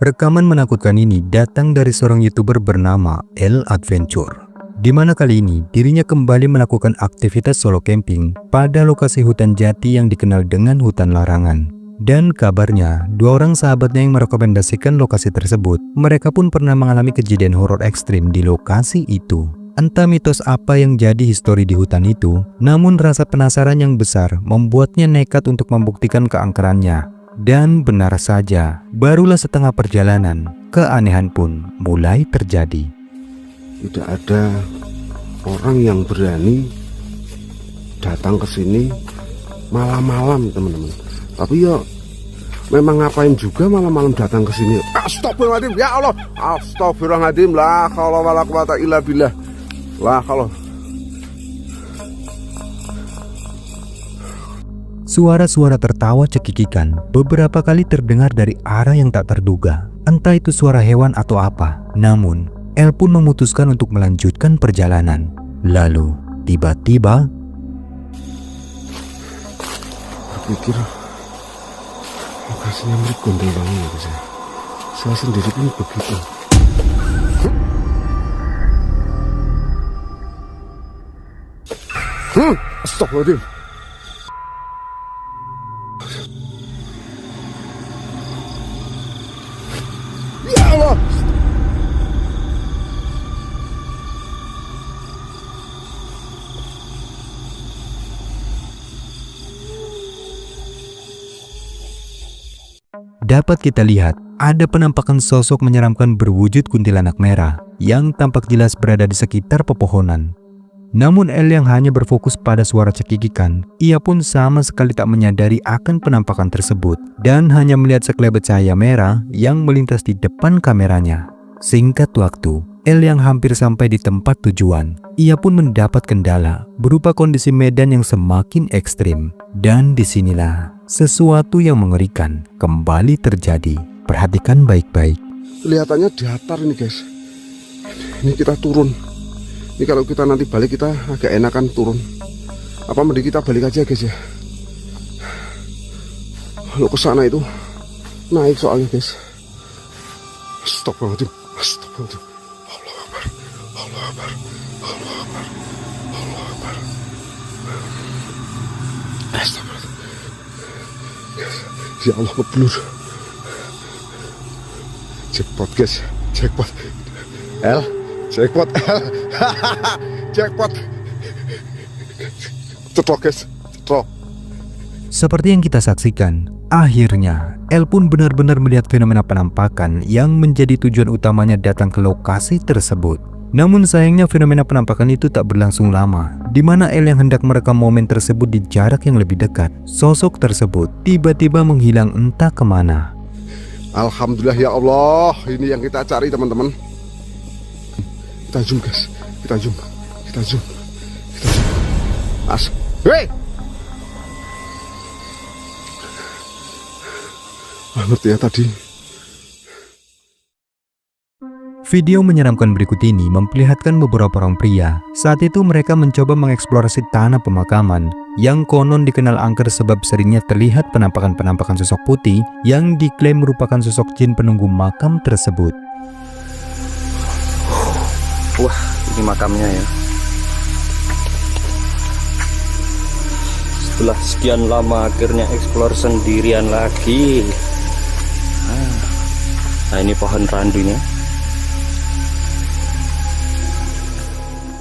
Rekaman menakutkan ini datang dari seorang YouTuber bernama El Adventure, di mana kali ini dirinya kembali melakukan aktivitas solo camping pada lokasi hutan jati yang dikenal dengan hutan larangan. Dan kabarnya, dua orang sahabatnya yang merekomendasikan lokasi tersebut, mereka pun pernah mengalami kejadian horor ekstrim di lokasi itu. Entah mitos apa yang jadi histori di hutan itu, namun rasa penasaran yang besar membuatnya nekat untuk membuktikan keangkerannya. Dan benar saja, barulah setengah perjalanan, keanehan pun mulai terjadi. Tidak ada orang yang berani datang ke sini malam-malam, teman-teman. Tapi ya memang ngapain juga malam-malam datang ke sini? Astagfirullahaladzim, ya Allah. Astagfirullahaladzim, la haula wala quwata illa billah. La haula. Suara-suara tertawa cekikikan beberapa kali terdengar dari arah yang tak terduga. Entah itu suara hewan atau apa. Namun, El pun memutuskan untuk melanjutkan perjalanan. Lalu, tiba-tiba berpikir lokasinya mirip Gondel Wangi ya guys ya. Saya sendiri pun begitu. Astagfirullahaladzim. Ya Allah. dapat kita lihat ada penampakan sosok menyeramkan berwujud kuntilanak merah yang tampak jelas berada di sekitar pepohonan. Namun El yang hanya berfokus pada suara cekikikan, ia pun sama sekali tak menyadari akan penampakan tersebut dan hanya melihat sekelebat cahaya merah yang melintas di depan kameranya. Singkat waktu, El yang hampir sampai di tempat tujuan, ia pun mendapat kendala berupa kondisi medan yang semakin ekstrim. Dan disinilah sesuatu yang mengerikan kembali terjadi. Perhatikan baik-baik. Kelihatannya datar ini guys. Ini kita turun. Ini kalau kita nanti balik kita agak enakan turun. Apa mending kita balik aja guys ya. Kalau ke sana itu naik soalnya guys. Astagfirullahaladzim. Astagfirullahaladzim. Allah Akbar. Allah Akbar. Allah Akbar. Allah Akbar. Astagfirullahaladzim. Ya Allah, keblur. Jackpot guys. Jackpot. El. Jackpot. Jackpot. Cetok guys. Cetok. Seperti yang kita saksikan, akhirnya El pun benar-benar melihat fenomena penampakan yang menjadi tujuan utamanya datang ke lokasi tersebut. Namun sayangnya fenomena penampakan itu tak berlangsung lama, di mana El yang hendak merekam momen tersebut di jarak yang lebih dekat. Sosok tersebut tiba-tiba menghilang entah kemana. Alhamdulillah ya Allah, ini yang kita cari teman-teman. Kita zoom guys, kita zoom, kita zoom, kita zoom. Hei! Ngerti ya tadi. Video menyeramkan berikut ini memperlihatkan beberapa orang pria. Saat itu mereka mencoba mengeksplorasi tanah pemakaman yang konon dikenal angker sebab seringnya terlihat penampakan-penampakan sosok putih yang diklaim merupakan sosok jin penunggu makam tersebut. Wah, ini makamnya ya. Setelah sekian lama akhirnya eksplor sendirian lagi. Nah, ini pohon randunya.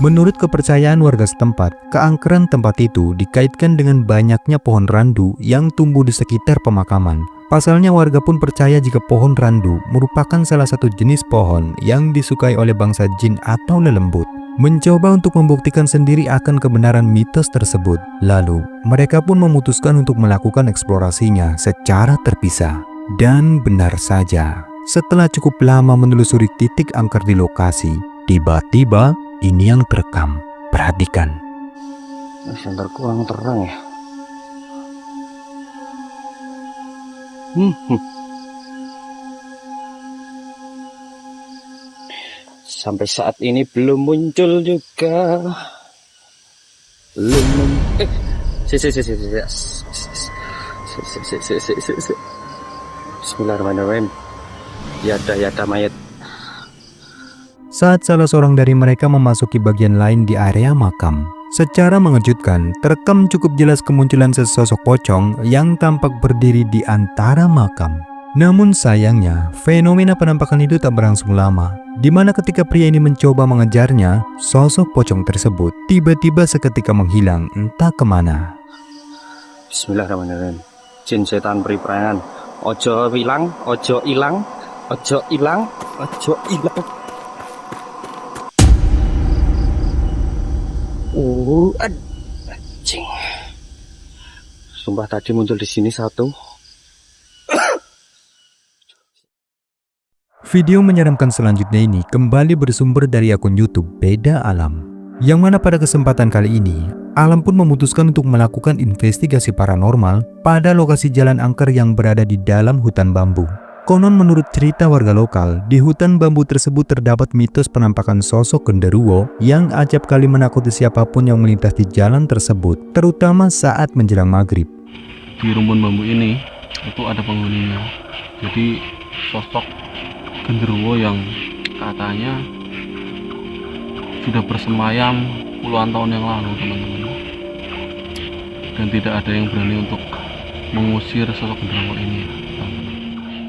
Menurut kepercayaan warga setempat, keangkeran tempat itu dikaitkan dengan banyaknya pohon randu yang tumbuh di sekitar pemakaman. Pasalnya warga pun percaya jika pohon randu merupakan salah satu jenis pohon yang disukai oleh bangsa jin atau lelembut. Mencoba untuk membuktikan sendiri akan kebenaran mitos tersebut, lalu mereka pun memutuskan untuk melakukan eksplorasinya secara terpisah. Dan benar saja, setelah cukup lama menelusuri titik angker di lokasi, tiba-tiba ini yang terekam. Perhatikan. Sebentar kurang terang ya. Sampai saat ini belum muncul juga. Bismillahirrahmanirrahim. Ya ada mayat. Saat salah seorang dari mereka memasuki bagian lain di area makam, secara mengejutkan terekam cukup jelas kemunculan sesosok pocong yang tampak berdiri di antara makam. Namun sayangnya, fenomena penampakan itu tak berlangsung lama, di mana ketika pria ini mencoba mengejarnya, sosok pocong tersebut tiba-tiba seketika menghilang entah kemana. Bismillahirrahmanirrahim. Jin setan periperangan. Ojo ilang, ojo ilang, ojo ilang, ojo ilang. Anjing. Sumpah tadi muncul di sini satu. Video menyeramkan selanjutnya ini kembali bersumber dari akun YouTube Beda Alam, yang mana pada kesempatan kali ini Alam pun memutuskan untuk melakukan investigasi paranormal pada lokasi jalan angker yang berada di dalam hutan bambu. Konon menurut cerita warga lokal, di hutan bambu tersebut terdapat mitos penampakan sosok genderuwo yang acap kali menakuti siapapun yang melintas di jalan tersebut, terutama saat menjelang maghrib. Di rumpun bambu ini itu ada penghuninya. Jadi sosok genderuwo yang katanya sudah bersemayam puluhan tahun yang lalu, teman-teman. Dan tidak ada yang berani untuk mengusir sosok genderuwo ini.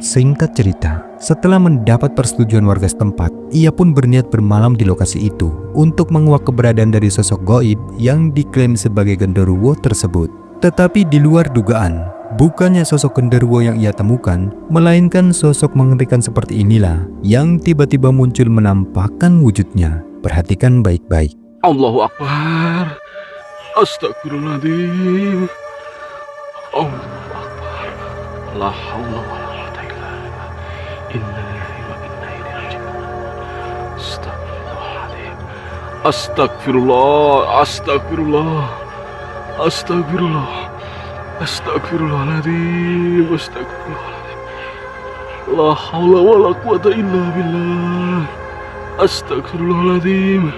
Singkat cerita, setelah mendapat persetujuan warga setempat, ia pun berniat bermalam di lokasi itu untuk menguak keberadaan dari sosok gaib yang diklaim sebagai genderuwo tersebut. Tetapi di luar dugaan, bukannya sosok genderuwo yang ia temukan, melainkan sosok mengerikan seperti inilah yang tiba-tiba muncul menampakkan wujudnya. Perhatikan baik-baik. Allahu Akbar. Astagfirullahaladzim. Allahu Akbar. La haula wa la quwwata illa billah. Innalillahi wa inna ilaihi raji'un. Astagfirullahaladzim. Astagfirullah. Astagfirullah. Astagfirullah. Astagfirullahaladzim. Astagfirullahaladzim. La haula wa la quwwata illa billah. Astagfirullahaladzim.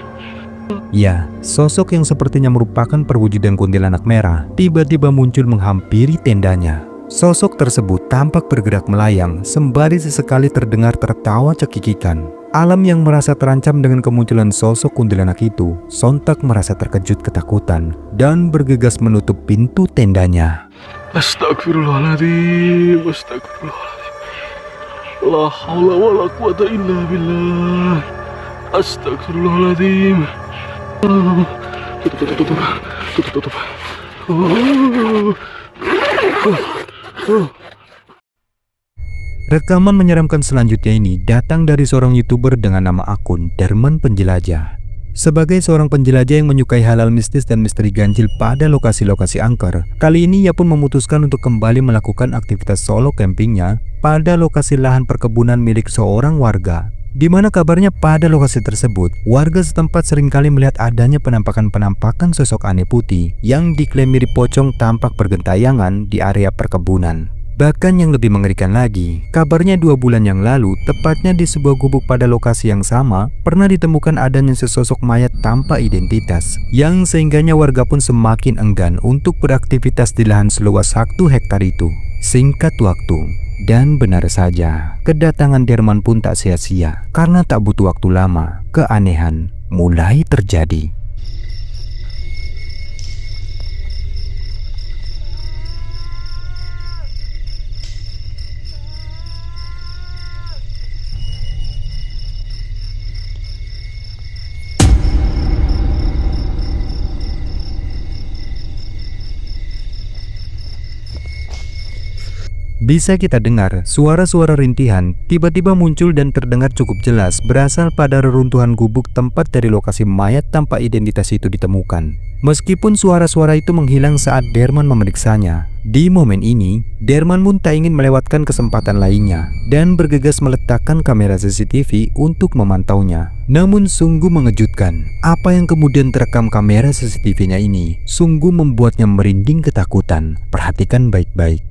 Ya, sosok yang sepertinya merupakan perwujudan kuntilanak merah tiba-tiba muncul menghampiri tendanya. Sosok tersebut tampak bergerak melayang sembari sesekali terdengar tertawa cekikikan. Alam yang merasa terancam dengan kemunculan sosok kuntilanak itu sontak merasa terkejut ketakutan dan bergegas menutup pintu tendanya. Astagfirullahaladzim. Astagfirullahaladzim. La haula wa la quwwata illa billah. Astagfirullahaladzim. Tutup. Rekaman menyeramkan selanjutnya ini datang dari seorang YouTuber dengan nama akun Derman Penjelajah. Sebagai seorang penjelajah yang menyukai hal-hal mistis dan misteri ganjil pada lokasi-lokasi angker, kali ini ia pun memutuskan untuk kembali melakukan aktivitas solo campingnya pada lokasi lahan perkebunan milik seorang warga. Di mana kabarnya pada lokasi tersebut, warga setempat seringkali melihat adanya penampakan-penampakan sosok aneh putih yang diklaim mirip pocong tampak bergentayangan di area perkebunan. Bahkan yang lebih mengerikan lagi, kabarnya 2 bulan yang lalu, tepatnya di sebuah gubuk pada lokasi yang sama, pernah ditemukan adanya sesosok mayat tanpa identitas, yang sehingganya warga pun semakin enggan untuk beraktivitas di lahan seluas 1 hektar itu. Singkat waktu, dan benar saja, kedatangan Derman pun tak sia-sia, karena tak butuh waktu lama, keanehan mulai terjadi. Bisa kita dengar suara-suara rintihan tiba-tiba muncul dan terdengar cukup jelas berasal pada reruntuhan gubuk tempat dari lokasi mayat tanpa identitas itu ditemukan. Meskipun suara-suara itu menghilang saat Derman memeriksanya, di momen ini Derman pun tak ingin melewatkan kesempatan lainnya dan bergegas meletakkan kamera CCTV untuk memantaunya. Namun sungguh mengejutkan, apa yang kemudian terekam kamera CCTV-nya ini sungguh membuatnya merinding ketakutan. Perhatikan baik-baik.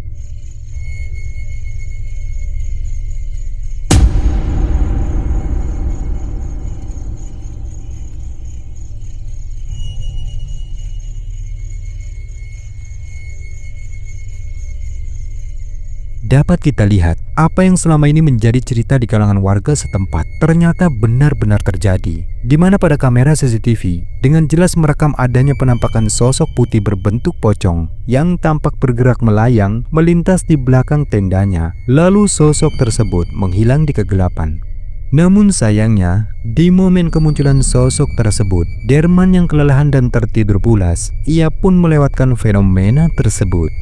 Dapat kita lihat Apa yang selama ini menjadi cerita di kalangan warga setempat ternyata benar-benar terjadi, di mana pada kamera CCTV dengan jelas merekam adanya penampakan sosok putih berbentuk pocong yang tampak bergerak melayang melintas di belakang tendanya, lalu sosok tersebut menghilang di kegelapan. Namun sayangnya, di momen kemunculan sosok tersebut, Derman yang kelelahan dan tertidur pulas, ia pun melewatkan fenomena tersebut.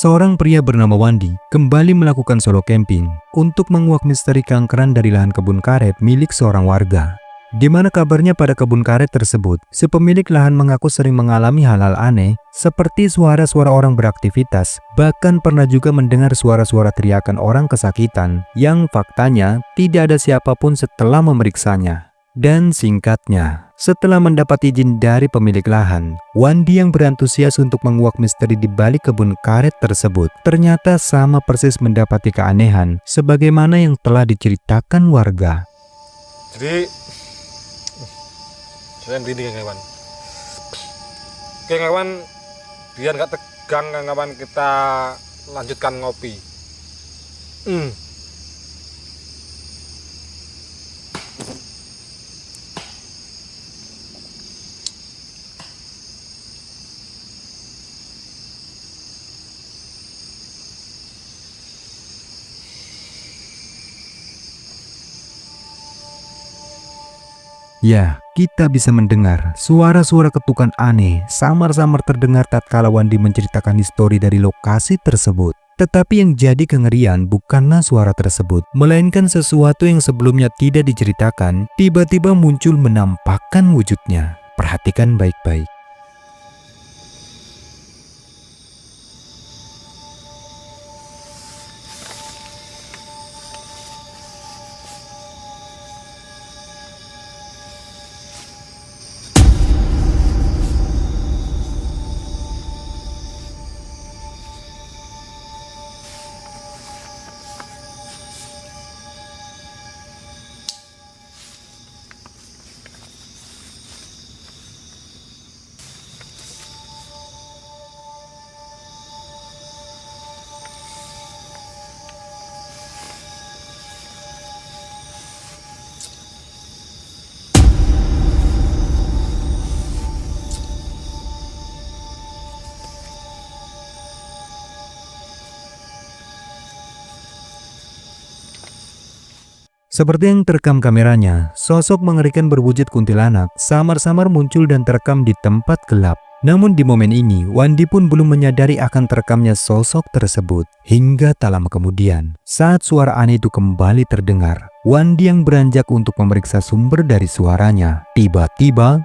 Seorang pria bernama Wandi kembali melakukan solo camping untuk menguak misteri keangkeran dari lahan kebun karet milik seorang warga. Di mana kabarnya pada kebun karet tersebut, si pemilik lahan mengaku sering mengalami hal-hal aneh seperti suara-suara orang beraktivitas, bahkan pernah juga mendengar suara-suara teriakan orang kesakitan yang faktanya tidak ada siapapun setelah memeriksanya. Dan singkatnya, setelah mendapat izin dari pemilik lahan, Wandi yang berantusias untuk menguak misteri di balik kebun karet tersebut ternyata sama persis mendapati keanehan sebagaimana yang telah diceritakan warga. Jadi saya merinding kawan. Oke kawan, biar nggak tegang kawan, kita lanjutkan ngopi. Ya, kita bisa mendengar suara-suara ketukan aneh samar-samar terdengar tatkala Wandi menceritakan histori dari lokasi tersebut. Tetapi yang jadi kengerian bukanlah suara tersebut, melainkan sesuatu yang sebelumnya tidak diceritakan tiba-tiba muncul menampakkan wujudnya. Perhatikan baik-baik. Seperti yang terekam kameranya, sosok mengerikan berwujud kuntilanak samar-samar muncul dan terekam di tempat gelap. Namun di momen ini, Wandi pun belum menyadari akan terekamnya sosok tersebut. Hingga tak lama kemudian, saat suara aneh itu kembali terdengar, Wandi yang beranjak untuk memeriksa sumber dari suaranya. Tiba-tiba,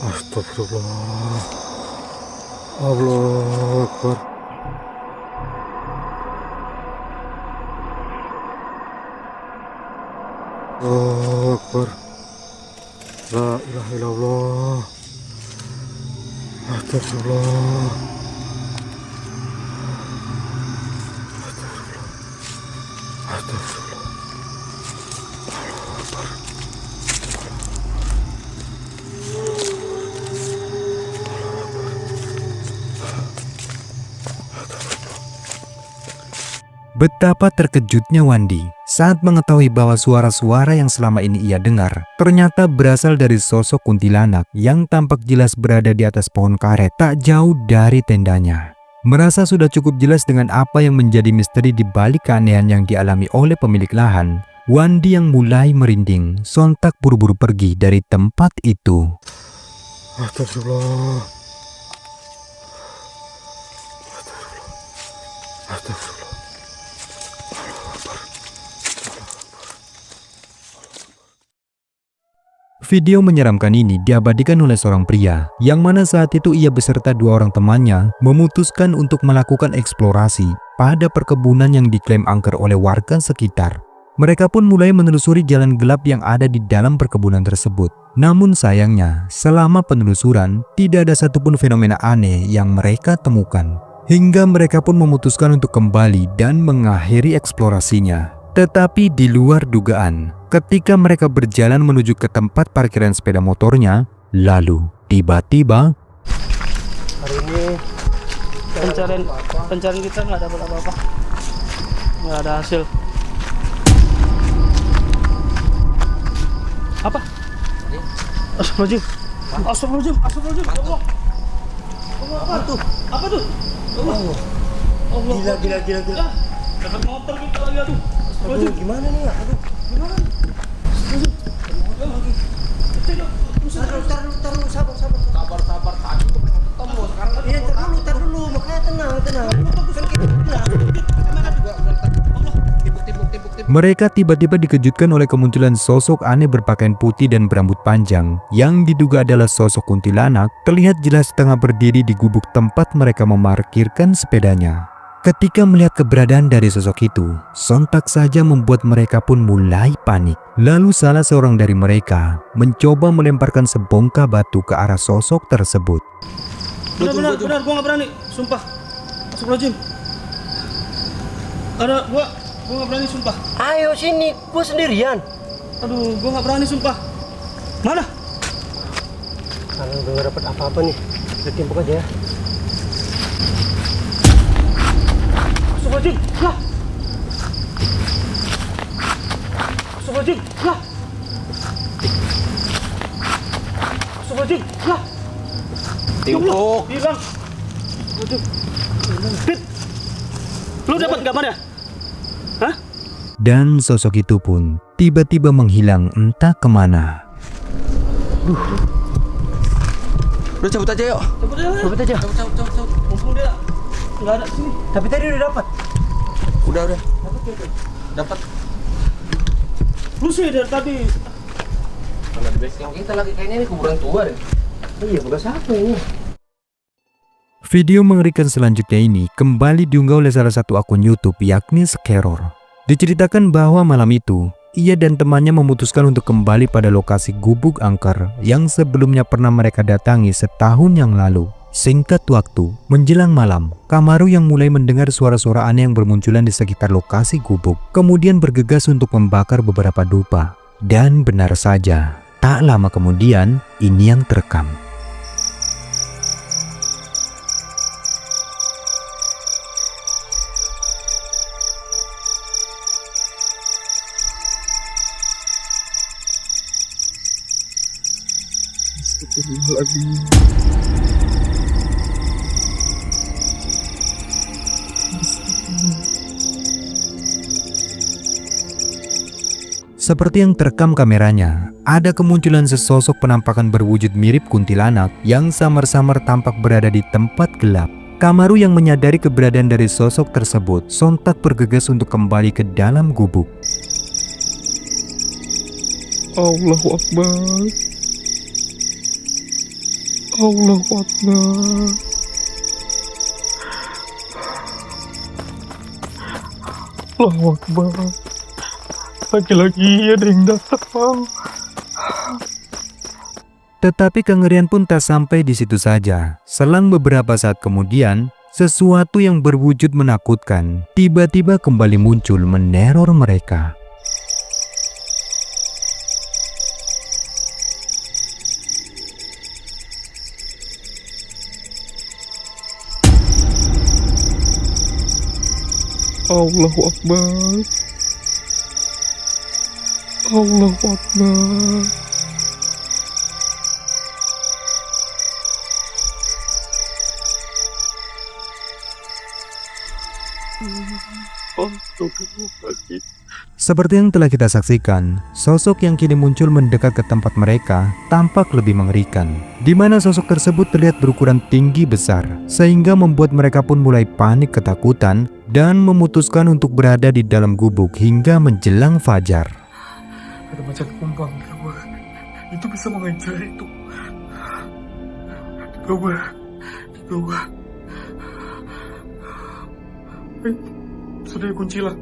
Astagfirullah. Allahu Akbar. Allahu Akbar. La ilaha illallah. Astagfirullah. Astagfirullah. Allahu Akbar. betapa terkejutnya Wandi saat mengetahui bahwa suara-suara yang selama ini ia dengar ternyata berasal dari sosok kuntilanak yang tampak jelas berada di atas pohon karet tak jauh dari tendanya. Merasa sudah cukup jelas dengan apa yang menjadi misteri di balik keanehan yang dialami oleh pemilik lahan, Wandi yang mulai merinding sontak buru-buru pergi dari tempat itu. Astagfirullah. Astagfirullah. Video menyeramkan ini diabadikan oleh seorang pria yang mana saat itu ia beserta dua orang temannya memutuskan untuk melakukan eksplorasi pada perkebunan yang diklaim angker oleh warga sekitar. Mereka pun mulai menelusuri jalan gelap yang ada di dalam perkebunan tersebut. Namun sayangnya, selama penelusuran tidak ada satupun fenomena aneh yang mereka temukan. Hingga mereka pun memutuskan untuk kembali dan mengakhiri eksplorasinya. Tetapi di luar dugaan, ketika mereka berjalan menuju ke tempat parkiran sepeda motornya, lalu tiba-tiba Hari ini pencarian kita nggak dapat apa-apa, nggak ada hasil. Apa? Astagfirullahaladzim. Astagfirullahaladzim. Astagfirullahaladzim. Ya Allah. Allah, apa tuh? Apa tuh? Allah. Allah. Gila. Dapat motor kita lagi, aduh. Aduh, gimana nih ya? Aduh, gimana nih? Taruh, sabar. Tadi tuh ketemu, sekarang iya, tar dulu, makanya tenang. Kan kita mereka tiba-tiba dikejutkan oleh kemunculan sosok aneh berpakaian putih dan berambut panjang yang diduga adalah sosok kuntilanak terlihat jelas tengah berdiri di gubuk tempat mereka memarkirkan sepedanya. Ketika melihat keberadaan dari sosok itu, sontak saja membuat mereka pun mulai panik. Lalu salah seorang dari mereka mencoba melemparkan sebongkah batu ke arah sosok tersebut. Benar, gua nggak berani, sumpah. Astagfirullahaladzim. Gua nggak berani, sumpah. Ayo sini, gua sendirian. Aduh, gua nggak berani, sumpah. Mana? Kalau udah nggak dapet apa-apa nih, kita timpuk aja ya. Astagfirullahaladzim, lah. Astagfirullahaladzim, lah. Astagfirullahaladzim, lah. Timpuk. Hilang. Pit, lu dapat gambarnya? Hah? Dan sosok itu pun tiba-tiba menghilang entah kemana. Udah cabut aja yuk. Coba aja. Cabut. Mumpung dia nggak ada sini. Tapi tadi udah dapat. Udah. Dapat. Lu sih dari tadi. Mana di base camp kita lagi kayaknya ini kuburan tua deh. Iya, bukan siapa ini. Video mengerikan selanjutnya ini kembali diunggah oleh salah satu akun YouTube yakni Scaror. Diceritakan bahwa malam itu, ia dan temannya memutuskan untuk kembali pada lokasi gubuk angker yang sebelumnya pernah mereka datangi setahun yang lalu. Singkat waktu, menjelang malam, Kamaru yang mulai mendengar suara-suara aneh yang bermunculan di sekitar lokasi gubuk, kemudian bergegas untuk membakar beberapa dupa. Dan benar saja, tak lama kemudian, ini yang terekam. Seperti yang terekam kameranya, ada kemunculan sesosok penampakan berwujud mirip kuntilanak yang samar-samar tampak berada di tempat gelap. Kamaru yang menyadari keberadaan dari sosok tersebut sontak bergegas untuk kembali ke dalam gubuk. Allahu Akbar. Allahu Akbar. Allahu Akbar. Lagi-lagi ada yang datang. Tetapi kengerian pun tak sampai di situ saja. Selang beberapa saat kemudian, sesuatu yang berwujud menakutkan tiba-tiba kembali muncul meneror mereka. Allahu Akbar. Allahu Akbar. Seperti yang telah kita saksikan, sosok yang kini muncul mendekat ke tempat mereka tampak lebih mengerikan, di mana sosok tersebut terlihat berukuran tinggi besar, sehingga membuat mereka pun mulai panik ketakutan dan memutuskan untuk berada di dalam gubuk hingga menjelang fajar. Ada macan kumbang di luar. Itu bisa mengejar itu. Di bawah. Sudah kunci lah.